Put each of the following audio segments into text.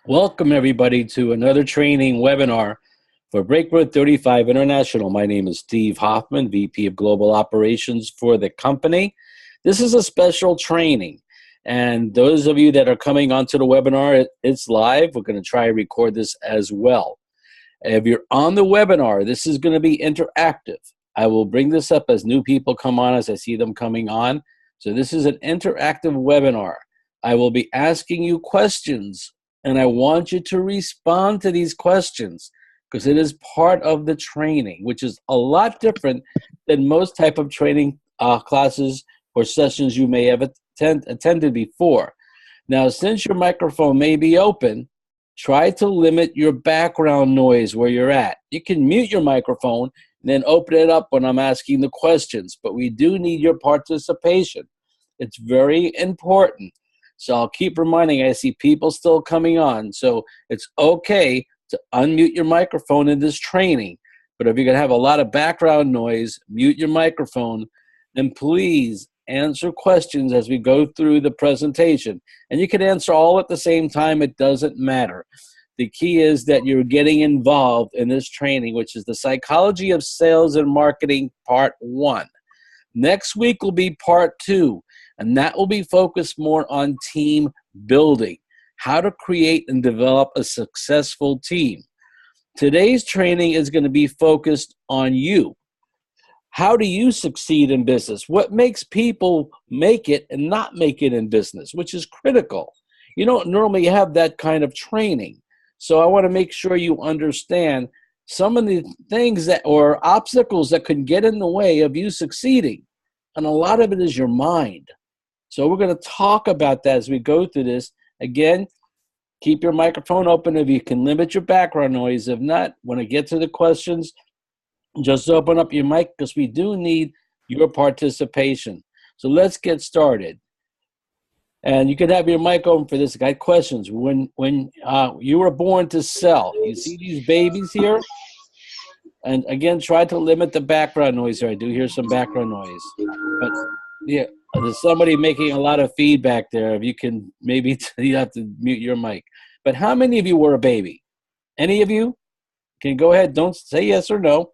Welcome, everybody, to another training webinar for Breakroad 35 International. My name is Steve Hoffman, VP of Global Operations for the company. This is a special training, and those of you that are coming onto the webinar, it's live. We're going to try to record this as well. If you're on the webinar, this is going to be interactive. I will bring this up as new people come on, as I see them coming on. So this is an interactive webinar. I will be asking you questions, and I want you to respond to these questions because it is part of the training, which is a lot different than most type of training classes or sessions you may have attended before. Now, since your microphone may be open, try to limit your background noise where you're at. You can mute your microphone and then open it up when I'm asking the questions, but we do need your participation. It's very important. So I'll keep reminding, I see people still coming on. So it's okay to unmute your microphone in this training. But if you're going to have a lot of background noise, mute your microphone. And please answer questions as we go through the presentation. And you can answer all at the same time. It doesn't matter. The key is that you're getting involved in this training, which is the Psychology of Sales and Marketing Part 1. Next week will be Part 2. And that will be focused more on team building, how to create and develop a successful team. Today's training is going to be focused on you. How do you succeed in business? What makes people make it and not make it in business, which is critical. You don't normally have that kind of training. So I want to make sure you understand some of the things that or obstacles that could get in the way of you succeeding. And a lot of it is your mind. So we're going to talk about that as we go through this. Again, keep your microphone open if you can limit your background noise. If not, when I get to the questions, just open up your mic because we do need your participation. So let's get started. And you can have your mic open for this. I got questions. When you were born to sell, you see these babies here? And again, try to limit the background noise here. I do hear some background noise. But yeah, there's somebody making a lot of feedback there. If you can, maybe you have to mute your mic. But how many of you were a baby? Any of you? Can go ahead. Don't say yes or no.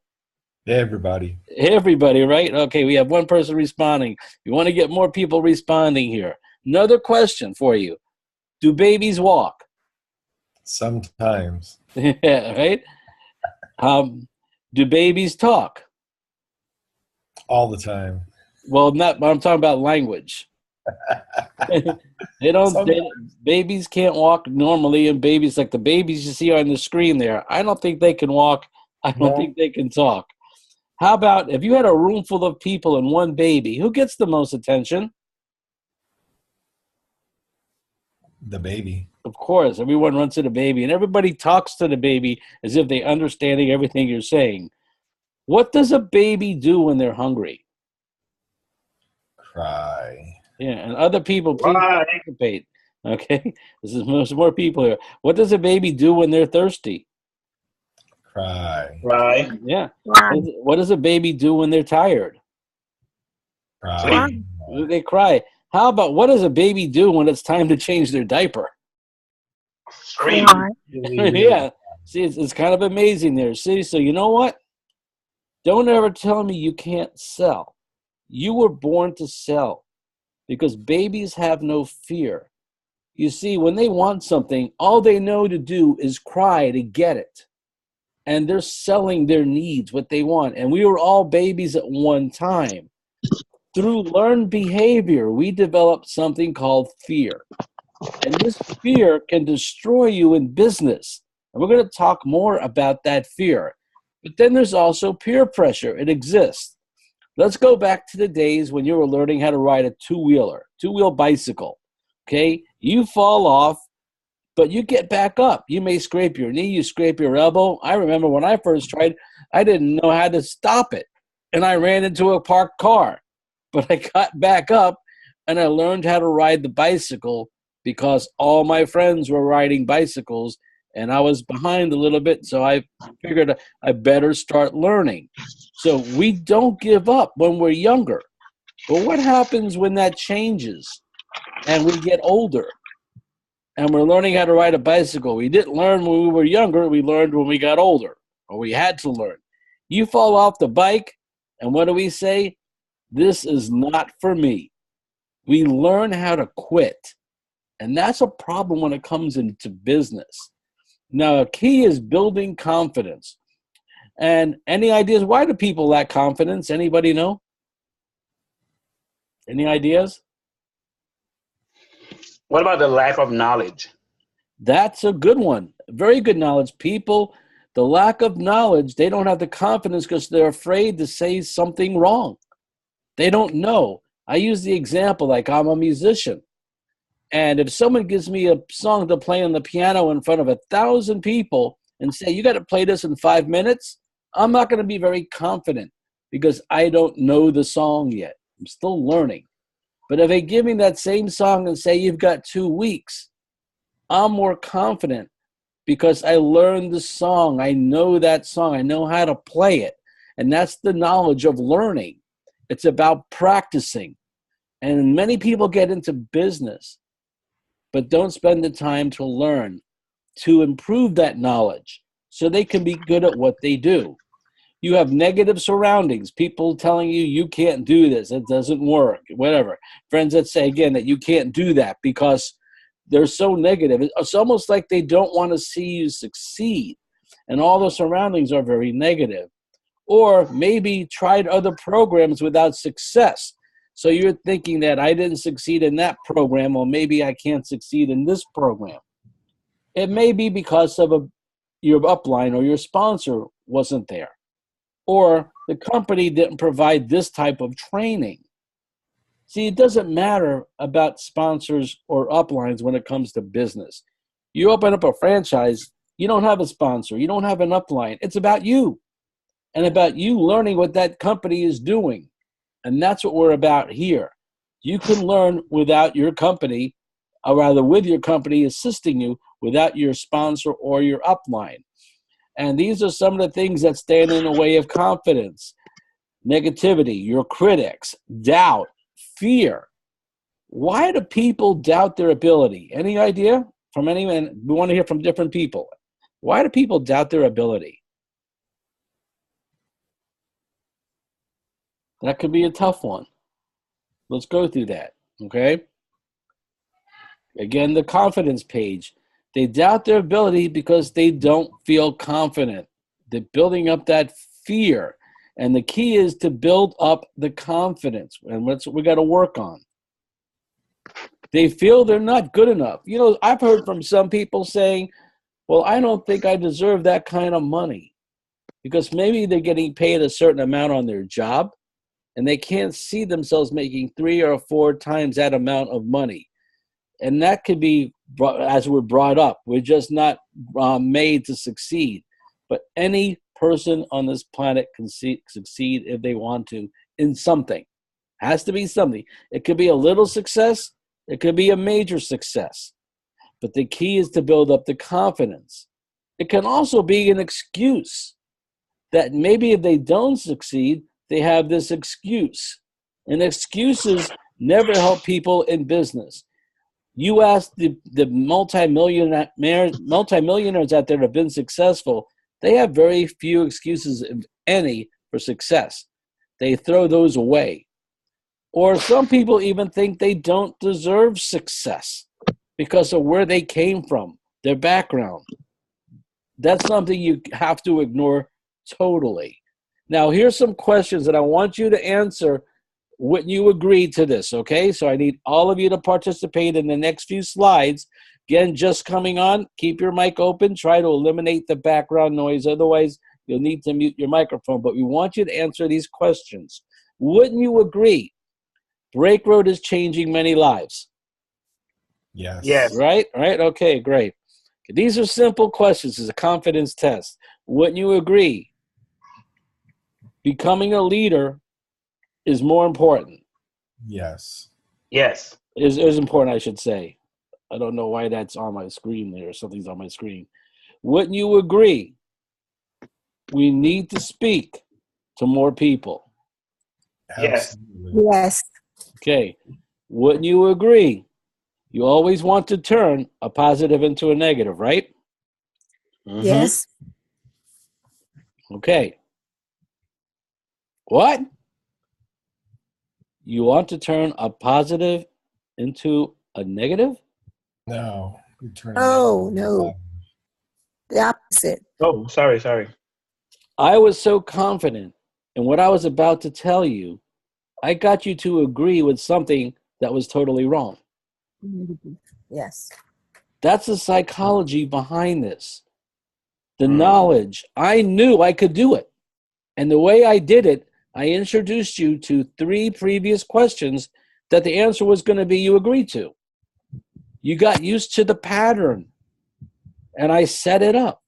Everybody. Everybody, right? Okay, we have one person responding. We want to get more people responding here. Another question for you. Do babies walk? Sometimes. Yeah, right? Do babies talk? All the time. Well, not. But I'm talking about language. Babies can't walk normally, and babies like the babies you see on the screen there, I don't think they can walk. I don't think they can talk. How about if you had a room full of people and one baby, who gets the most attention? The baby. Of course, everyone runs to the baby, and everybody talks to the baby as if they're understanding everything you're saying. What does a baby do when they're hungry? Cry. Yeah, and other people, please participate. Okay, there's more people here. What does a baby do when they're thirsty? Cry. Cry. Yeah. What does a baby do when they're tired? Cry. They cry. How about what does a baby do when it's time to change their diaper? Scream. Yeah. See, it's kind of amazing there. See, so you know what? Don't ever tell me you can't sell. You were born to sell because babies have no fear. You see, when they want something, all they know to do is cry to get it. And they're selling their needs, what they want. And we were all babies at one time. Through learned behavior, we developed something called fear. And this fear can destroy you in business. And we're going to talk more about that fear. But then there's also peer pressure. It exists. Let's go back to the days when you were learning how to ride a two-wheel bicycle. Okay? You fall off, but you get back up. You may scrape your knee, you scrape your elbow. I remember when I first tried, I didn't know how to stop it. And I ran into a parked car. But I got back up and I learned how to ride the bicycle because all my friends were riding bicycles and I was behind a little bit. So I figured I better start learning. So we don't give up when we're younger. But what happens when that changes and we get older? and we're learning how to ride a bicycle. We didn't learn when we were younger. We learned when we got older, or we had to learn. You fall off the bike, and what do we say? This is not for me. We learn how to quit. And that's a problem when it comes into business. Now, a key is building confidence. And any ideas? Why do people lack confidence? Anybody know? Any ideas? What about the lack of knowledge? That's a good one. Very good knowledge. People, the lack of knowledge, they don't have the confidence because they're afraid to say something wrong. They don't know. I use the example like I'm a musician. And if someone gives me a song to play on the piano in front of 1,000 people and say, you got to play this in 5 minutes, I'm not going to be very confident because I don't know the song yet. I'm still learning. But if they give me that same song and say, you've got 2 weeks, I'm more confident because I learned the song. I know that song. I know how to play it. And that's the knowledge of learning. It's about practicing. And many people get into business, but don't spend the time to learn, to improve that knowledge so they can be good at what they do. You have negative surroundings, people telling you, you can't do this, it doesn't work, whatever. Friends that say, again, that you can't do that because they're so negative. It's almost like they don't want to see you succeed. And all the surroundings are very negative. Or maybe tried other programs without success. So you're thinking that I didn't succeed in that program, or maybe I can't succeed in this program. It may be because of your upline or your sponsor wasn't there, or the company didn't provide this type of training. See, it doesn't matter about sponsors or uplines when it comes to business. You open up a franchise, you don't have a sponsor, you don't have an upline. It's about you and about you learning what that company is doing. And that's what we're about here. You can learn without your company, or rather with your company assisting you, without your sponsor or your upline. And these are some of the things that stand in the way of confidence. Negativity, your critics, doubt, fear. Why do people doubt their ability? Any idea from anyone? We want to hear from different people. Why do people doubt their ability? That could be a tough one. Let's go through that, okay? Again, the confidence page. They doubt their ability because they don't feel confident. They're building up that fear. And the key is to build up the confidence. And that's what we got to work on. They feel they're not good enough. You know, I've heard from some people saying, well, I don't think I deserve that kind of money. Because maybe they're getting paid a certain amount on their job, and they can't see themselves making 3 or 4 times that amount of money. And that could be, as we're brought up, we're just not made to succeed. But any person on this planet can succeed if they want to in something. Has to be something. It could be a little success. It could be a major success. But the key is to build up the confidence. It can also be an excuse that maybe if they don't succeed, they have this excuse. And excuses never help people in business. You ask the multimillionaires out there that have been successful, they have very few excuses, if any, for success. They throw those away. Or some people even think they don't deserve success because of where they came from, their background. That's something you have to ignore totally. Now, here's some questions that I want you to answer. Wouldn't you agree to this, okay? So I need all of you to participate in the next few slides. Again, just coming on, keep your mic open. Try to eliminate the background noise. Otherwise, you'll need to mute your microphone. But we want you to answer these questions. Wouldn't you agree? Break Road is changing many lives. Yes. Yes. Right? Right? Okay, great. These are simple questions. It's a confidence test. Wouldn't you agree? Becoming a leader is more important. Yes. Yes. Is important, I should say. I don't know why that's on my screen there. Something's on my screen. Wouldn't you agree? We need to speak to more people. Yes. Absolutely. Yes. Okay. Wouldn't you agree? You always want to turn a positive into a negative, right? Mhm. Yes. Okay. What? You want to turn a positive into a negative? No. You turn Oh, it no. The opposite. Oh, sorry. I was so confident in what I was about to tell you, I got you to agree with something that was totally wrong. Yes. That's the psychology behind this. The Mm. knowledge. I knew I could do it. And the way I did it, I introduced you to 3 previous questions that the answer was going to be you agreed to. You got used to the pattern, and I set it up.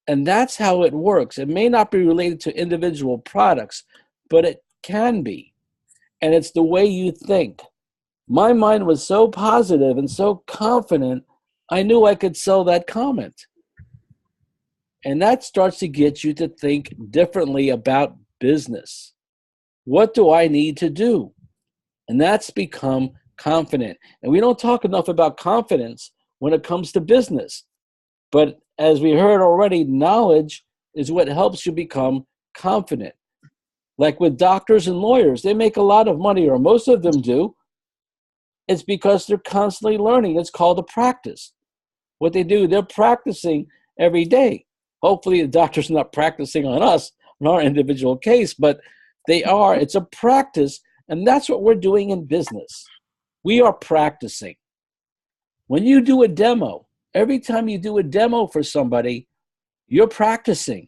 And that's how it works. It may not be related to individual products, but it can be. And it's the way you think. My mind was so positive and so confident, I knew I could sell that comment. And that starts to get you to think differently about business. What do I need to do? And that's become confident. And we don't talk enough about confidence when it comes to business. But as we heard already, knowledge is what helps you become confident. Like with doctors and lawyers, they make a lot of money, or most of them do. It's because they're constantly learning. It's called a practice. What they do, they're practicing every day. Hopefully the doctor's not practicing on us, in our individual case, but they are. It's a practice, and that's what we're doing in business. We are practicing. When you do a demo, every time you do a demo for somebody, you're practicing,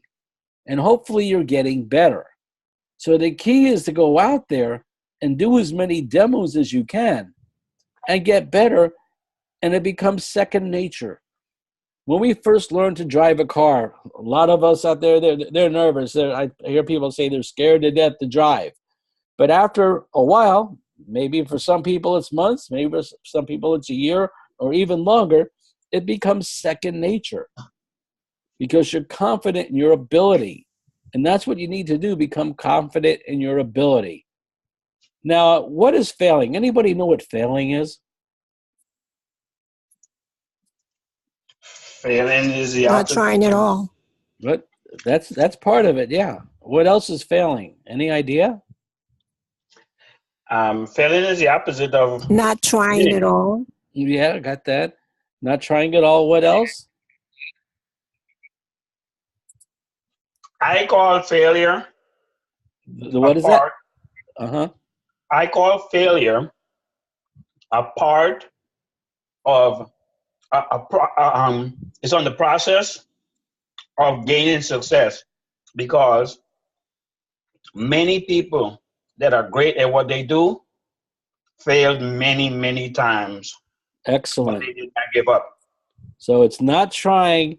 and hopefully you're getting better. So the key is to go out there and do as many demos as you can and get better, and it becomes second nature. When we first learned to drive a car, a lot of us out there, they're nervous. I hear people say they're scared to death to drive. But after a while, maybe for some people it's months, maybe for some people it's a year or even longer, it becomes second nature because you're confident in your ability. And that's what you need to do, become confident in your ability. Now, what is failing? Anybody know what failing is? Failing is the Not opposite. trying at all. But that's part of it, yeah. What else is failing? Any idea? Failing is the opposite of Not trying winning. at all. Yeah, got that. Not trying at all. What else? I call failure What a is that? part. Uh-huh. I call failure a part of it's on the process of gaining success, because many people that are great at what they do failed many times, but Excellent. they did not give up. So it's not trying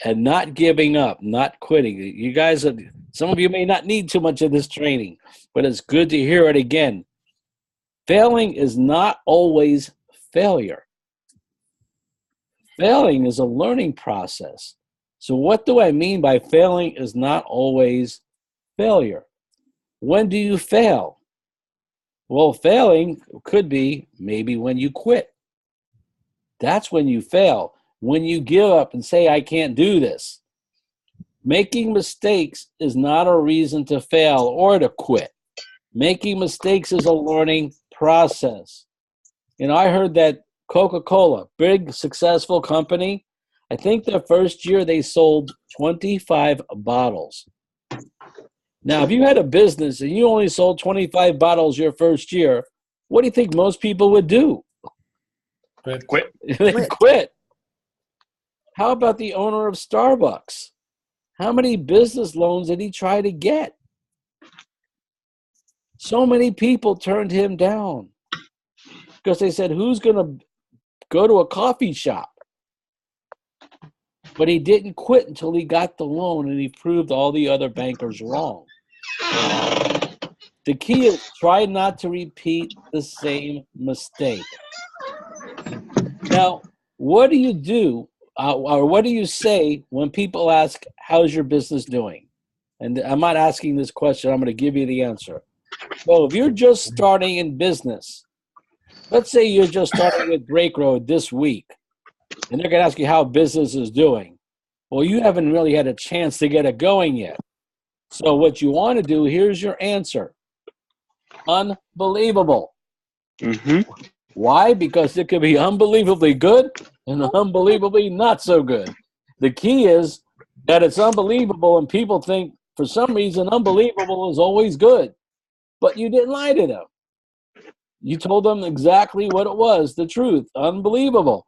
and not giving up, not quitting. You guys, some of you may not need too much of this training, but it's good to hear it again. Failing is not always failure. Failing is a learning process. So what do I mean by failing is not always failure? When do you fail? Well, failing could be maybe when you quit. That's when you fail. When you give up and say, I can't do this. Making mistakes is not a reason to fail or to quit. Making mistakes is a learning process. You know, I heard that Coca-Cola, big successful company, I think the first year they sold 25 bottles. Now, if you had a business and you only sold 25 bottles your first year, what do you think most people would do? Quit. They'd quit. How about the owner of Starbucks? How many business loans did he try to get? So many people turned him down because they said, who's going to go to a coffee shop? But he didn't quit until he got the loan and he proved all the other bankers wrong. The key is try not to repeat the same mistake. Now, what do you do or what do you say when people ask, how's your business doing? And I'm not asking this question. I'm going to give you the answer. So if you're just starting in business Let's say you're just starting with Break Road this week, and they're going to ask you how business is doing. Well, you haven't really had a chance to get it going yet. So what you want to do, here's your answer. Unbelievable. Mm-hmm. Why? Because it could be unbelievably good and unbelievably not so good. The key is that it's unbelievable, and people think for some reason unbelievable is always good. But you didn't lie to them. You told them exactly what it was, the truth. Unbelievable.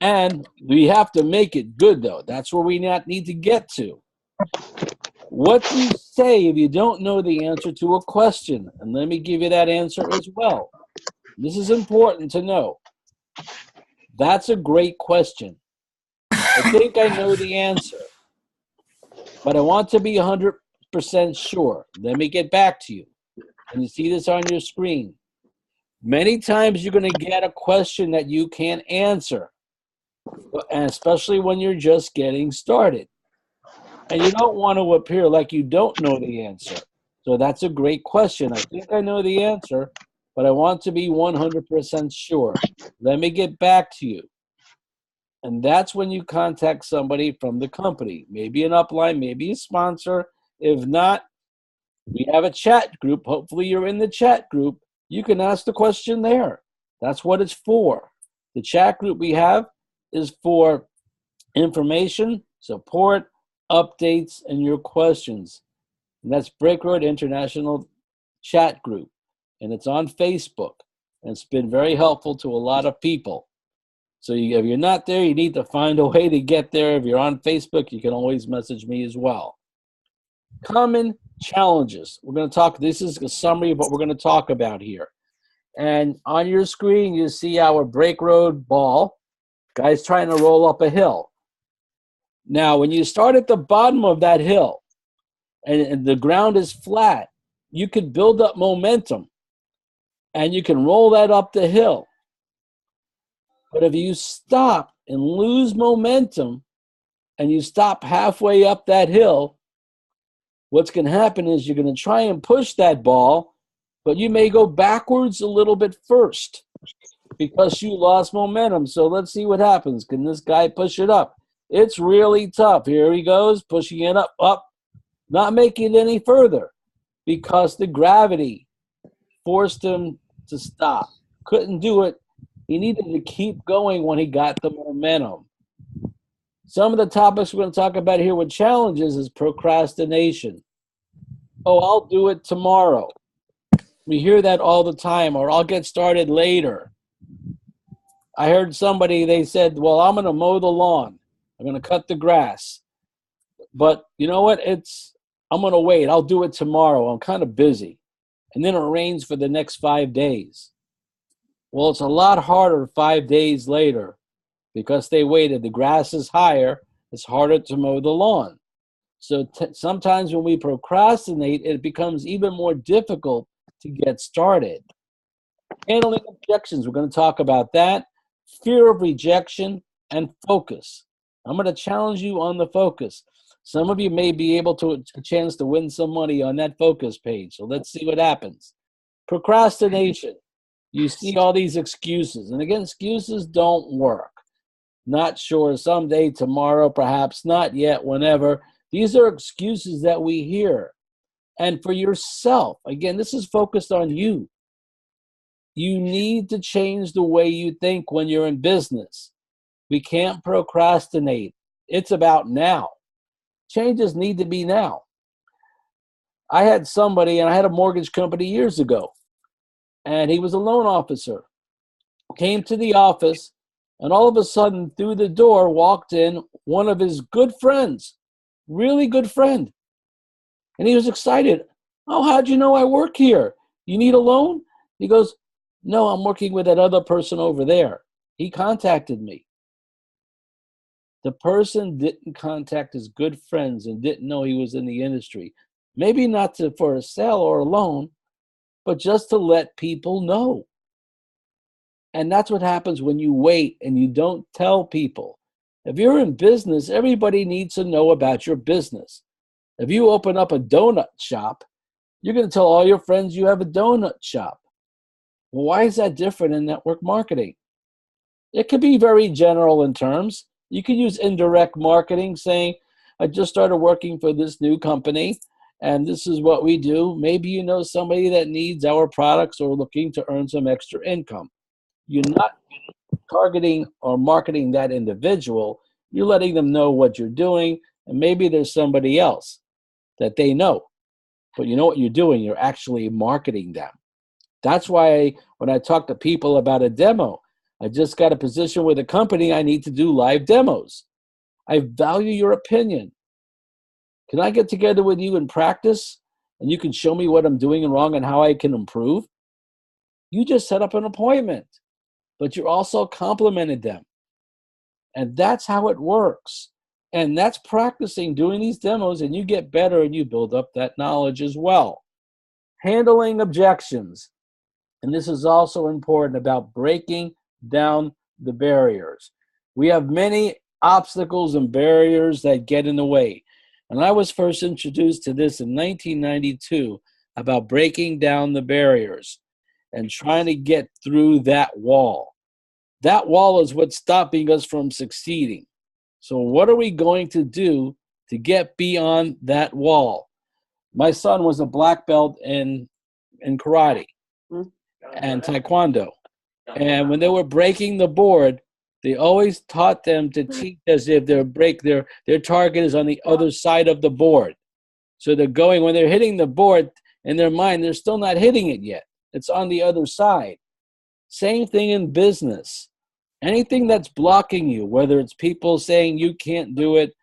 And we have to make it good, though. That's where we need to get to. What do you say if you don't know the answer to a question? And let me give you that answer as well. This is important to know. That's a great question. I think I know the answer, but I want to be 100% sure. Let me get back to you. And you see this on your screen. Many times you're going to get a question that you can't answer, and especially when you're just getting started. And you don't want to appear like you don't know the answer. So that's a great question. I think I know the answer, but I want to be 100% sure. Let me get back to you. And that's when you contact somebody from the company, maybe an upline, maybe a sponsor. If not, we have a chat group. Hopefully you're in the chat group. You can ask the question there. That's what it's for. The chat group we have is for information, support, updates, and your questions. And that's Break Road International Chat Group. And it's on Facebook. And it's been very helpful to a lot of people. So if you're not there, you need to find a way to get there. If you're on Facebook, you can always message me as well. Common challenges. We're going to talk, this is a summary of what we're going to talk about here. And on your screen, you see our Break Road ball. Guy's trying to roll up a hill. Now, when you start at the bottom of that hill and the ground is flat, you can build up momentum and you can roll that up the hill. But if you stop and lose momentum and you stop halfway up that hill, what's going to happen is you're going to try and push that ball, but you may go backwards a little bit first because you lost momentum. So let's see what happens. Can this guy push it up? It's really tough. Here he goes, pushing it up, not making it any further because the gravity forced him to stop. Couldn't do it. He needed to keep going when he got the momentum. Some of the topics we're going to talk about here with challenges is procrastination. Oh, I'll do it tomorrow. We hear that all the time, or I'll get started later. I heard somebody, they said, well, I'm going to mow the lawn. I'm going to cut the grass. But you know what? I'm going to wait. I'll do it tomorrow. I'm kind of busy. And then it rains for the next 5 days. Well, it's a lot harder 5 days later because they waited. The grass is higher. It's harder to mow the lawn. So sometimes when we procrastinate, it becomes even more difficult to get started. Handling objections. We're going to talk about that. Fear of rejection and focus. I'm going to challenge you on the focus. Some of you may be able to a chance to win some money on that focus page. So let's see what happens. Procrastination. You see all these excuses. And again, excuses don't work. Not sure, someday, tomorrow, perhaps not yet, whenever. These are excuses that we hear. And for yourself, again, this is focused on you. You need to change the way you think when you're in business. We can't procrastinate. It's about now. Changes need to be now. I had somebody, and I had a mortgage company years ago, and he was a loan officer. Came to the office, and all of a sudden, through the door, walked in one of his good friends, really good friend. And he was excited. Oh, how'd you know I work here? You need a loan? He goes, no, I'm working with that other person over there. He contacted me. The person didn't contact his good friends and didn't know he was in the industry. Maybe not for a sale or a loan, but just to let people know. And that's what happens when you wait and you don't tell people. If you're in business, everybody needs to know about your business. If you open up a donut shop, you're going to tell all your friends you have a donut shop. Well, why is that different in network marketing? It could be very general in terms. You could use indirect marketing, saying, I just started working for this new company, and this is what we do. Maybe you know somebody that needs our products or looking to earn some extra income. You're not targeting or marketing that individual. You're letting them know what you're doing, and maybe there's somebody else that they know. But you know what you're doing? You're actually marketing them. That's why when I talk to people about a demo, I just got a position with a company, I need to do live demos. I value your opinion. Can I get together with you and practice and you can show me what I'm doing wrong and how I can improve? You just set up an appointment, but you also complimented them. And that's how it works. And that's practicing doing these demos, and you get better and you build up that knowledge as well. Handling objections. And this is also important about breaking down the barriers. We have many obstacles and barriers that get in the way. And I was first introduced to this in 1992 about breaking down the barriers and trying to get through that wall. That wall is what's stopping us from succeeding. So what are we going to do to get beyond that wall? My son was a black belt in karate and taekwondo. And when they were breaking the board, they always taught them to teach as if their target is on the other side of the board. So they're going, when they're hitting the board, in their mind, they're still not hitting it yet. It's on the other side. Same thing in business. Anything that's blocking you, whether it's people saying you can't do it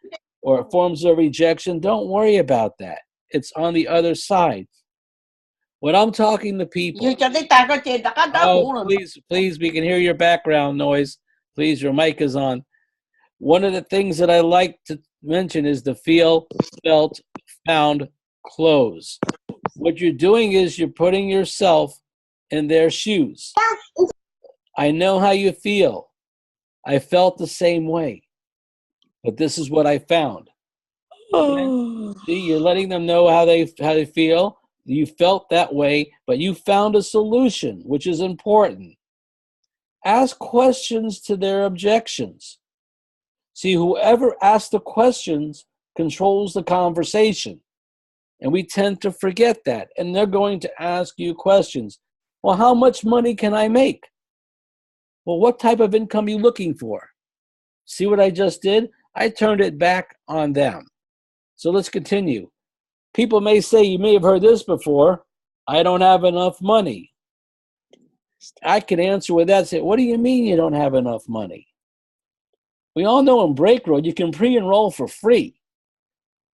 or forms of rejection, don't worry about that. It's on the other side. When I'm talking to people, oh, please, we can hear your background noise. Please, your mic is on. One of the things that I like to mention is the feel, felt, found, close. What you're doing is you're putting yourself in their shoes. I know how you feel. I felt the same way, but this is what I found. See, you're letting them know how they feel. You felt that way, but you found a solution, which is important. Ask questions to their objections. See, whoever asks the questions controls the conversation, and we tend to forget that. And they're going to ask you questions. Well, how much money can I make? Well, what type of income are you looking for? See what I just did? I turned it back on them. So let's continue. People may say, you may have heard this before, I don't have enough money. I can answer with that. Say, what do you mean you don't have enough money? We all know in BreakRoad, you can pre-enroll for free.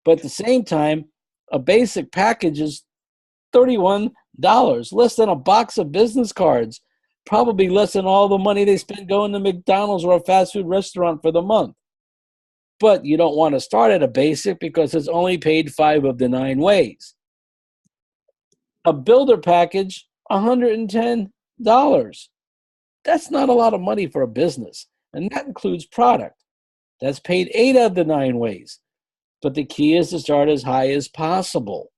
But at the same time, a basic package is $31, less than a box of business cards. Probably less than all the money they spend going to McDonald's or a fast food restaurant for the month. But you don't want to start at a basic because it's only paid 5 of the 9 ways. A builder package, $110. That's not a lot of money for a business. And that includes product. That's paid 8 of the 9 ways. But the key is to start as high as possible.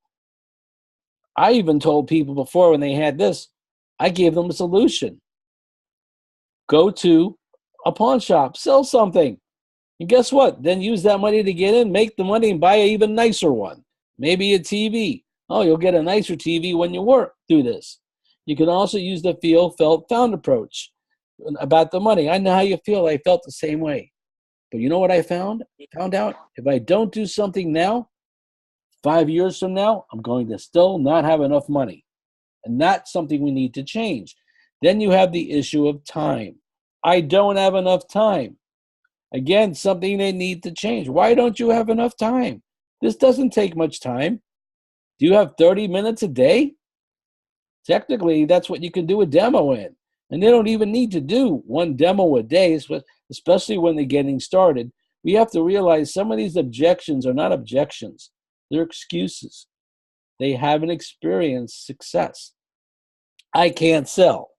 I even told people before when they had this, I gave them a solution. Go to a pawn shop, sell something. And guess what? Then use that money to get in, make the money, and buy an even nicer one. Maybe a TV. Oh, you'll get a nicer TV when you work through this. You can also use the feel, felt, found approach about the money. I know how you feel. I felt the same way. But you know what I found? I found out if I don't do something now, 5 years from now, I'm going to still not have enough money. And that's something we need to change. Then you have the issue of time. I don't have enough time. Again, something they need to change. Why don't you have enough time? This doesn't take much time. Do you have 30 minutes a day? Technically, that's what you can do a demo in. And they don't even need to do one demo a day, especially when they're getting started. We have to realize some of these objections are not objections. They're excuses. They haven't experienced success. I can't sell.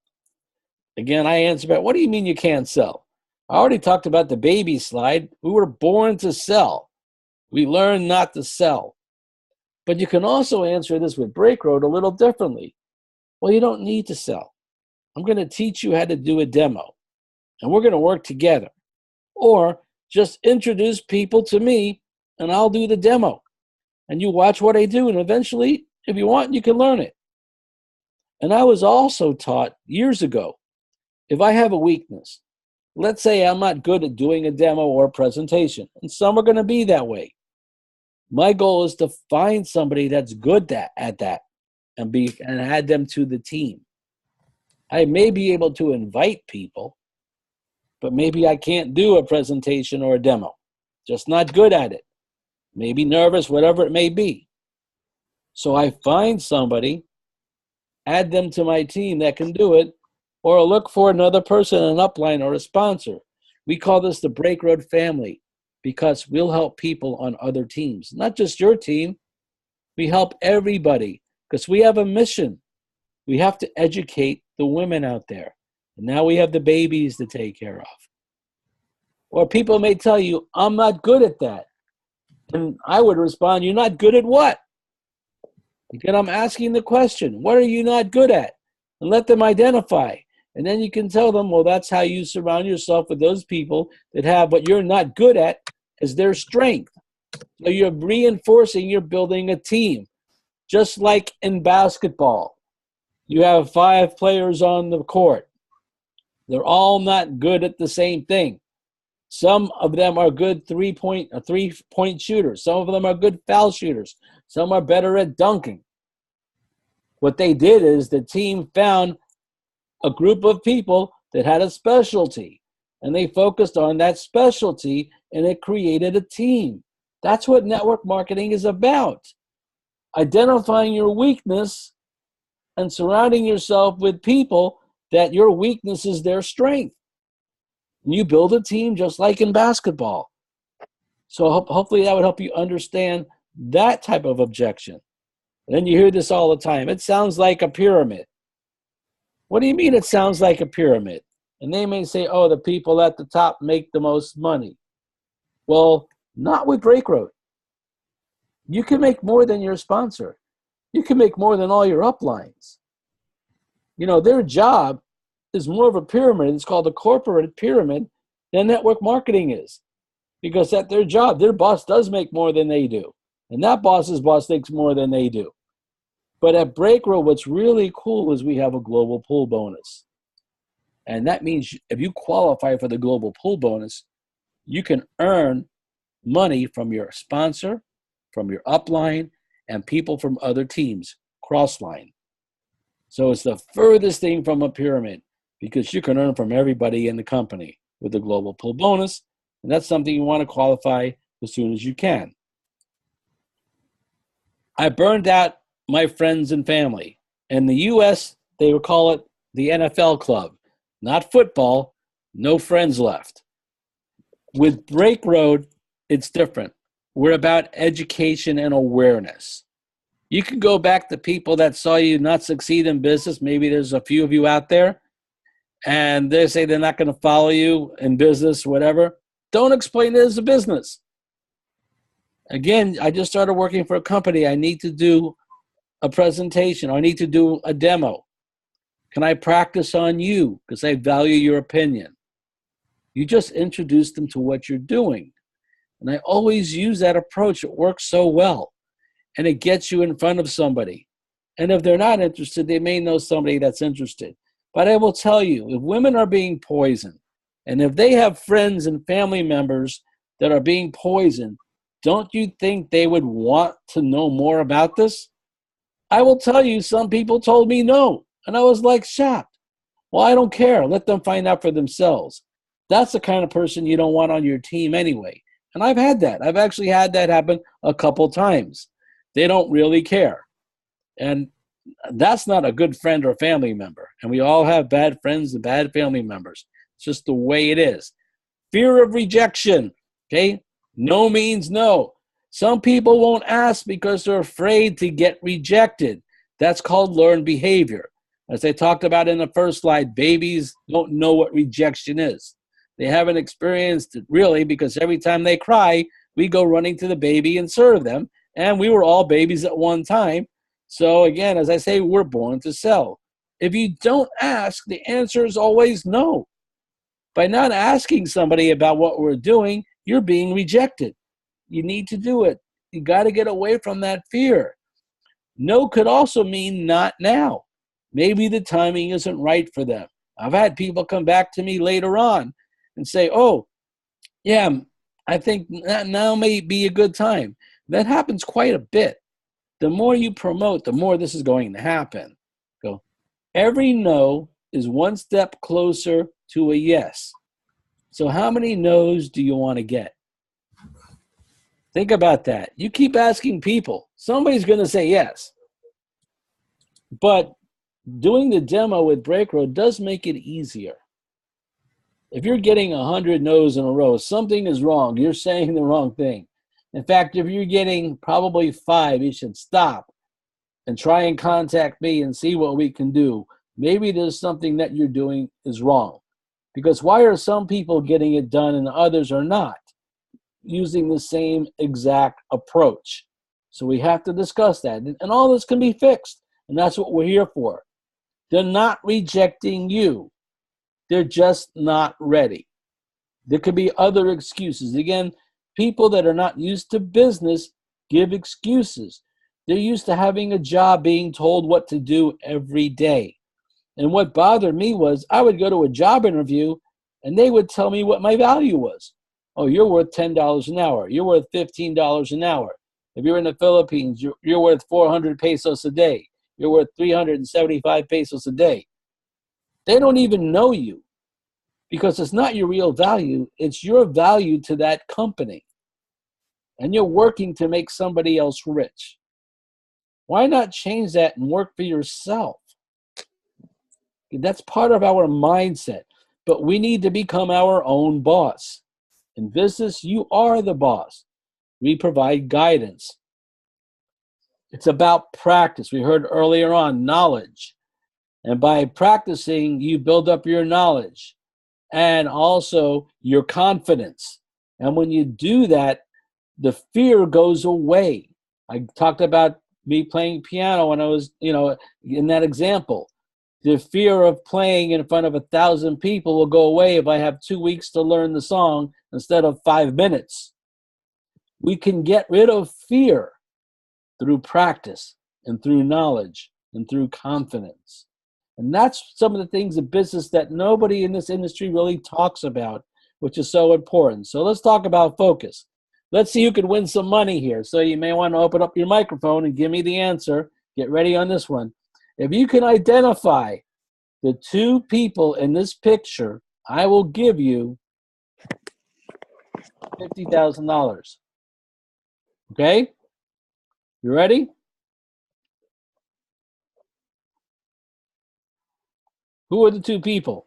Again, I answer back, what do you mean you can't sell? I already talked about the baby slide. We were born to sell. We learn not to sell. But you can also answer this with BreakRoad a little differently. Well, you don't need to sell. I'm going to teach you how to do a demo, and we're going to work together. Or just introduce people to me, and I'll do the demo. And you watch what I do, and eventually, if you want, you can learn it. And I was also taught years ago, if I have a weakness, let's say I'm not good at doing a demo or a presentation, and some are going to be that way. My goal is to find somebody that's good at that and add them to the team. I may be able to invite people, but maybe I can't do a presentation or a demo. Just not good at it. Maybe nervous, whatever it may be. So I find somebody, add them to my team that can do it, or look for another person, an upline or a sponsor. We call this the Break Road family because we'll help people on other teams. Not just your team. We help everybody because we have a mission. We have to educate the women out there. And now we have the babies to take care of. Or people may tell you, I'm not good at that. And I would respond, you're not good at what? Again, I'm asking the question, what are you not good at? And let them identify. And then you can tell them, well, that's how you surround yourself with those people that have what you're not good at as their strength. So you're reinforcing, you're building a team. Just like in basketball, you have 5 players on the court. They're all not good at the same thing. Some of them are good three-point shooters. Some of them are good foul shooters. Some are better at dunking. What they did is the team found a group of people that had a specialty, and they focused on that specialty, and it created a team. That's what network marketing is about. Identifying your weakness and surrounding yourself with people that your weakness is their strength. And you build a team just like in basketball. So hopefully that would help you understand that type of objection. And then you hear this all the time. It sounds like a pyramid. What do you mean it sounds like a pyramid? And they may say, oh, the people at the top make the most money. Well, not with Break Road. You can make more than your sponsor. You can make more than all your uplines. You know, their job is more of a pyramid. It's called a corporate pyramid than network marketing is. Because at their job, their boss does make more than they do. And that boss's boss makes more than they do. But at Break Road, what's really cool is we have a global pool bonus. And that means if you qualify for the global pool bonus, you can earn money from your sponsor, from your upline, and people from other teams, cross-line. So it's the furthest thing from a pyramid because you can earn from everybody in the company with the global pool bonus. And that's something you want to qualify as soon as you can. I burned out my friends and family. In the U.S., they would call it the NFL club. Not football, no friends left. With Break Road, it's different. We're about education and awareness. You can go back to people that saw you not succeed in business. Maybe there's a few of you out there, and they say they're not going to follow you in business, whatever. Don't explain it as a business. Again, I just started working for a company. I need to do a presentation. I need to do a demo. Can I practice on you? Because I value your opinion. You just introduce them to what you're doing. And I always use that approach. It works so well. And it gets you in front of somebody. And if they're not interested, they may know somebody that's interested. But I will tell you, if women are being poisoned, and if they have friends and family members that are being poisoned, don't you think they would want to know more about this? I will tell you, some people told me no. And I was like shocked. Well, I don't care. Let them find out for themselves. That's the kind of person you don't want on your team anyway. And I've had that. I've actually had that happen a couple times. They don't really care. And that's not a good friend or family member. And we all have bad friends and bad family members. It's just the way it is. Fear of rejection. Okay? No means no. Some people won't ask because they're afraid to get rejected. That's called learned behavior. As I talked about in the first slide, babies don't know what rejection is. They haven't experienced it really because every time they cry, we go running to the baby and serve them. And we were all babies at one time. So again, as I say, we're born to sell. If you don't ask, the answer is always no. By not asking somebody about what we're doing, you're being rejected. You need to do it. You got to get away from that fear. No could also mean not now. Maybe the timing isn't right for them. I've had people come back to me later on and say, oh, yeah, I think now may be a good time. That happens quite a bit. The more you promote, the more this is going to happen. Go. Every no is one step closer to a yes. So how many no's do you want to get? Think about that. You keep asking people. Somebody's going to say yes. But doing the demo with BreakRoad does make it easier. If you're getting 100 no's in a row, something is wrong. You're saying the wrong thing. In fact, if you're getting probably 5, you should stop and try and contact me and see what we can do. Maybe there's something that you're doing is wrong. Because why are some people getting it done and others are not using the same exact approach? So we have to discuss that. And all this can be fixed. And that's what we're here for. They're not rejecting you. They're just not ready. There could be other excuses. Again, people that are not used to business give excuses. They're used to having a job, being told what to do every day. And what bothered me was I would go to a job interview and they would tell me what my value was. Oh, you're worth $10 an hour. You're worth $15 an hour. If you're in the Philippines, you're worth 400 pesos a day. You're worth 375 pesos a day. They don't even know you because it's not your real value. It's your value to that company. And you're working to make somebody else rich. Why not change that and work for yourself? That's part of our mindset. But we need to become our own boss. In business, you are the boss. We provide guidance. It's about practice. We heard earlier on knowledge. And by practicing, you build up your knowledge and also your confidence. And when you do that, the fear goes away. I talked about me playing piano when I was, in that example. The fear of playing in front of 1,000 people will go away if I have 2 weeks to learn the song instead of 5 minutes. We can get rid of fear through practice and through knowledge and through confidence. And that's some of the things in business that nobody in this industry really talks about, which is so important. So let's talk about focus. Let's see who can win some money here. So you may want to open up your microphone and give me the answer. Get ready on this one. If you can identify the 2 people in this picture, I will give you $50,000. Okay? You ready? Who are the 2 people?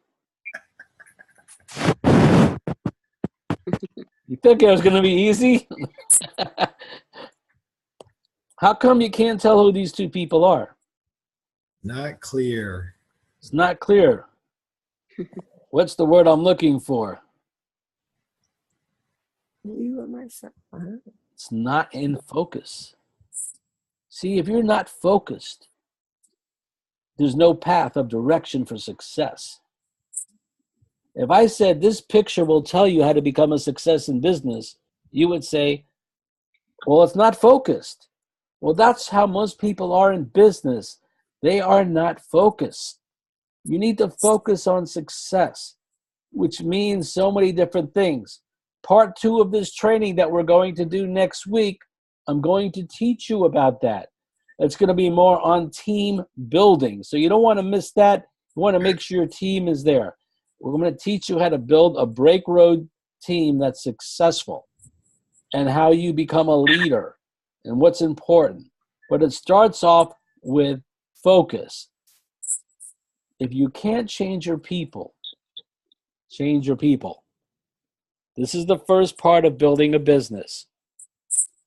You think it was going to be easy? How come you can't tell who these 2 people are? Not clear. It's not clear. What's the word I'm looking for? You and myself. It's not in focus. See, if you're not focused, there's no path of direction for success. If I said this picture will tell you how to become a success in business, you would say, well, it's not focused. Well, that's how most people are in business. They are not focused. You need to focus on success, which means so many different things. Part 2 of this training that we're going to do next week, I'm going to teach you about that. It's going to be more on team building. So you don't want to miss that. You want to make sure your team is there. We're going to teach you how to build a BreakRoad team that's successful and how you become a leader and what's important. But it starts off with focus. If you can't change your people, change your people. This is the first part of building a business.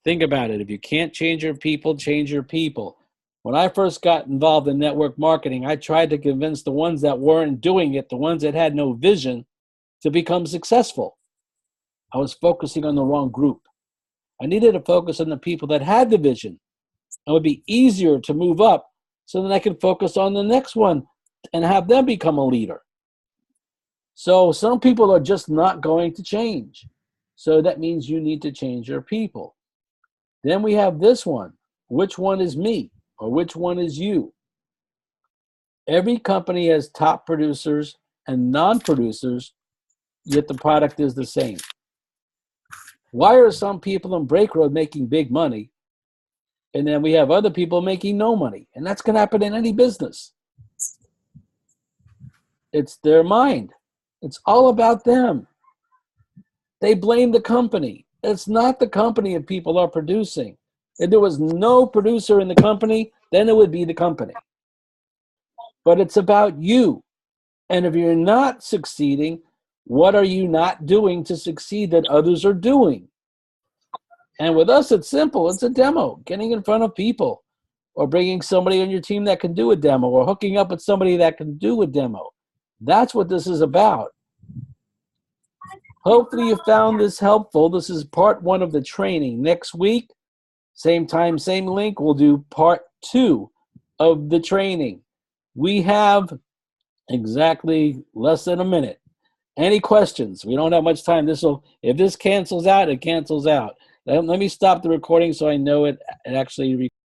Think about it. If you can't change your people, change your people. When I first got involved in network marketing, I tried to convince the ones that weren't doing it, the ones that had no vision, to become successful. I was focusing on the wrong group. I needed to focus on the people that had the vision. It would be easier to move up so then I could focus on the next one and have them become a leader. So some people are just not going to change. So that means you need to change your people. Then we have this one. Which one is me? Or which one is you? Every company has top producers and non-producers, yet the product is the same. Why are some people in Break Road making big money, and then we have other people making no money? And that's going to happen in any business. It's their mind. It's all about them. They blame the company. It's not the company if people are producing. If there was no producer in the company, then it would be the company. But it's about you. And if you're not succeeding, what are you not doing to succeed that others are doing? And with us, it's simple. It's a demo, getting in front of people, or bringing somebody on your team that can do a demo, or hooking up with somebody that can do a demo. That's what this is about. Hopefully you found this helpful. This is part 1 of the training. Next week, same time, same link, we'll do part 2 of the training. We have exactly less than a minute. Any questions? We don't have much time. If this cancels out, it cancels out. Let me stop the recording so I know it actually